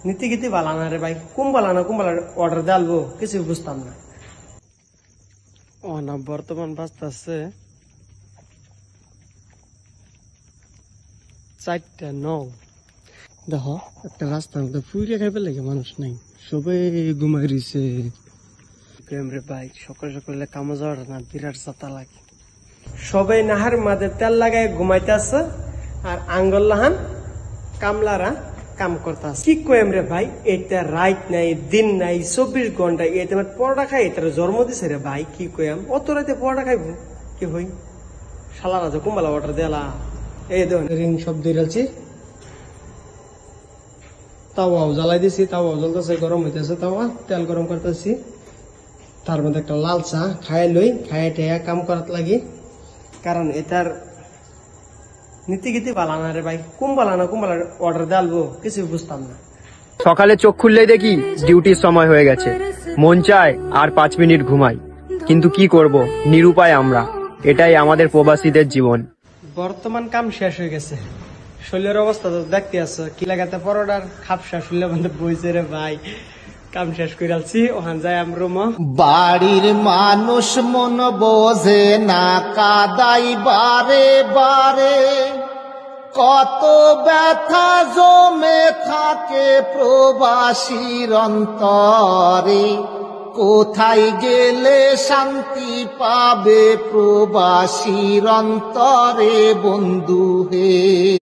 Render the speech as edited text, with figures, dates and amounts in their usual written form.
নীতি গীতি বালানা রে ভাই, কুম্বালা অর্ডার দেলবো কিছু বুঝতাম না। ও না, বর্তমান বাজতেছে 4:09। দেখো একটা রাস্তার মধ্যে ফুইরে খাইবে লাগে মানুষ নাই, সবাই ঘুমাই রয়েছে। রে ভাই, সকাল সকালে কামো যাওয়ার না বিরাট চাতা লাগে। সবাই নাহার মাঝে তেল লাগাই ঘুমাইতে আছে, আর আঙ্গল লাহান কামলারা কাম করতে। কি কইম রে ভাই, এটা রাত নাই দিন নাই 24 ঘন্টা এটা পরোটা খাই, এটার জন্ম দিছে রে ভাই। কি কইম, অত রাতে পরোটা খাইব কি হই? শালা রাজা কুম্বালা অর্ডার দেলা। এই দেখুন রিং শব্দ দিয়েছি, তাওয়াও জ্বালাই দিছি, তাওয়াও জ্বলতেছে, গরম হইতেছে, তাওয়া তেল গরম করতেছি। তার মধ্যে একটা লাল চা খাই লই, খাইয়া টেয়া কাম করাত লাগি। কারণ এটার নীতি গীতি বালানা রে ভাই, কুম্বালা অর্ডার দেলবো কিছু বুঝতাম না। সকালে চোখ খুললেই দেখি ডিউটির সময় হয়ে গেছে। মন চায় আর 5 মিনিট ঘুমাই, কিন্তু কি করব, নিরুপায় আমরা। এটাই আমাদের প্রবাসীদের জীবন। বর্তমান কাম শেষ হয়ে গেছে, শরীরের অবস্থা তো দেখতে আছো। কি লাগাতে পরোটার খাপসা শুনলে বন্ধু বইছে রে ভাই। কাম শেষ করে আলছি, ওখান যায় আমরা বাড়ির মানুষ মন বোঝে না, কাদাই বারে বারে। কত ব্যথা জমে থাকে প্রবাসীর অন্তরে। কোথায় গেলে শান্তি পাবে প্রবাসীর অন্তরে বন্ধু হে।